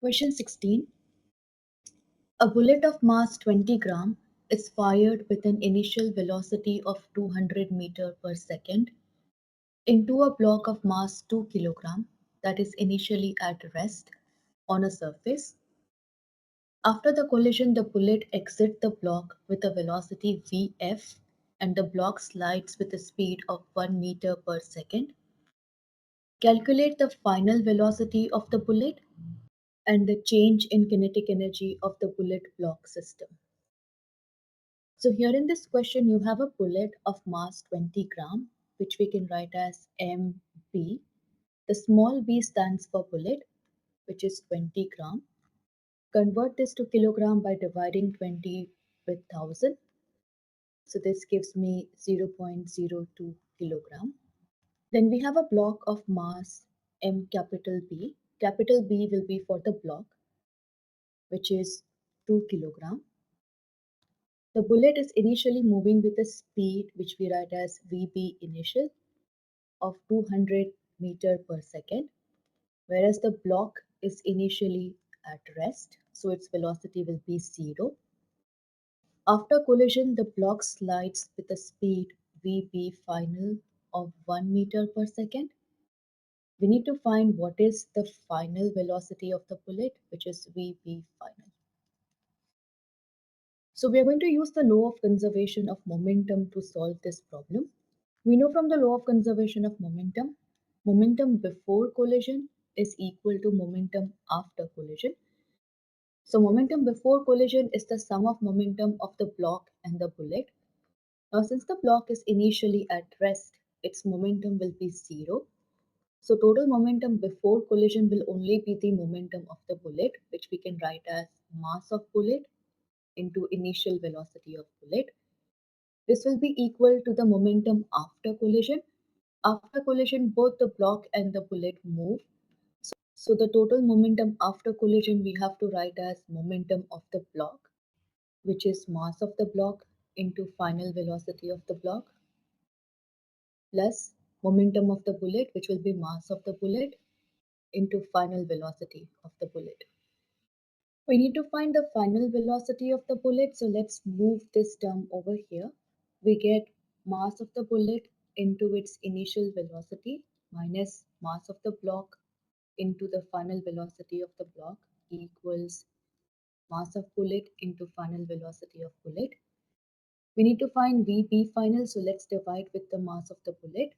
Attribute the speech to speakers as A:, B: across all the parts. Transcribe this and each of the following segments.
A: Question 16. A bullet of mass 20 gram is fired with an initial velocity of 200 meter per second into a block of mass 2 kilogram that is initially at rest on a surface. After the collision, the bullet exits the block with a velocity Vf and the block slides with a speed of 1 meter per second. Calculate the final velocity of the bullet and the change in kinetic energy of the bullet block system. So here in this question, you have a bullet of mass 20 gram, which we can write as MB. The small b stands for bullet, which is 20 gram. Convert this to kilogram by dividing 20 with 1000. So this gives me 0.02 kilogram. Then we have a block of mass M capital B. Capital B will be for the block, which is 2 kilogram. The bullet is initially moving with a speed which we write as Vb initial of 200 meter per second, whereas the block is initially at rest, so its velocity will be 0. After collision, the block slides with a speed Vb final of 1 meter per second. We need to find what is the final velocity of the bullet, which is Vb final. So we are going to use the law of conservation of momentum to solve this problem. We know from the law of conservation of momentum, momentum before collision is equal to momentum after collision. So momentum before collision is the sum of momentum of the block and the bullet. Now since the block is initially at rest, its momentum will be 0. So total momentum before collision will only be the momentum of the bullet, which we can write as mass of bullet into initial velocity of bullet. This will be equal to the momentum after collision. After collision, both the block and the bullet move. So the total momentum after collision we have to write as momentum of the block, which is mass of the block into final velocity of the block, plus momentum of the bullet, which will be mass of the bullet into final velocity of the bullet. We need to find the final velocity of the bullet, so let's move this term over here. We get mass of the bullet into its initial velocity minus mass of the block into the final velocity of the block equals mass of bullet into final velocity of bullet. We need to find Vb final, so let's divide with the mass of the bullet.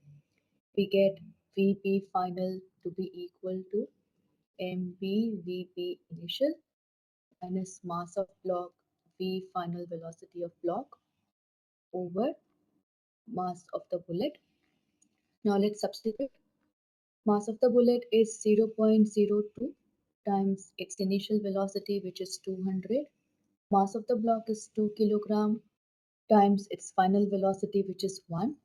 A: We get Vb final to be equal to mb Vb initial minus mass of block V final velocity of block over mass of the bullet. Now let's substitute. Mass of the bullet is 0.02 times its initial velocity, which is 200. Mass of the block is 2 kilogram times its final velocity, which is 1,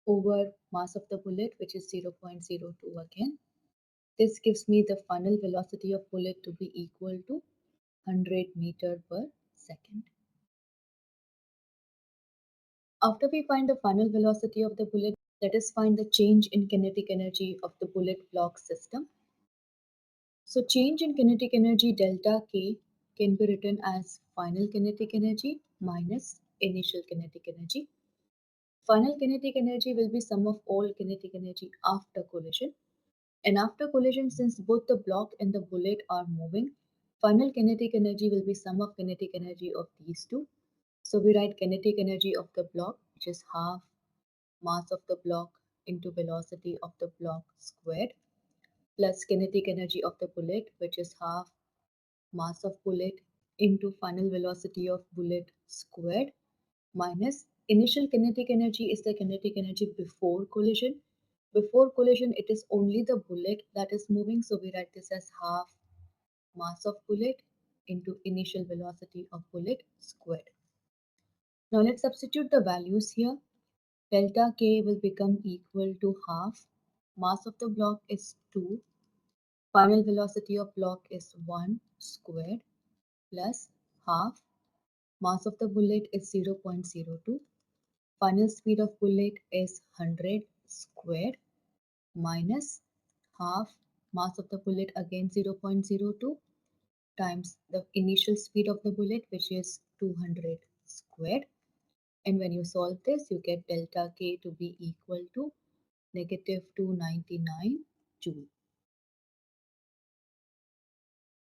A: over mass of the bullet, which is 0.02 again. This gives me the final velocity of bullet to be equal to 100 meter per second. After we find the final velocity of the bullet, let us find the change in kinetic energy of the bullet block system. So change in kinetic energy delta K can be written as final kinetic energy minus initial kinetic energy. Final kinetic energy will be sum of all kinetic energy after collision. And after collision, since both the block and the bullet are moving, final kinetic energy will be sum of kinetic energy of these two. So we write kinetic energy of the block, which is half mass of the block into velocity of the block squared, plus kinetic energy of the bullet, which is half mass of bullet into final velocity of bullet squared, minus initial kinetic energy is the kinetic energy before collision. Before collision, it is only the bullet that is moving, so we write this as half mass of bullet into initial velocity of bullet squared. Now let's substitute the values here. Delta K will become equal to half. Mass of the block is 2. Final velocity of block is 1 squared plus half. Mass of the bullet is 0.02. Final speed of bullet is 100 squared minus half mass of the bullet again 0.02 times the initial speed of the bullet, which is 200 squared. And when you solve this, you get delta K to be equal to negative 299 joule.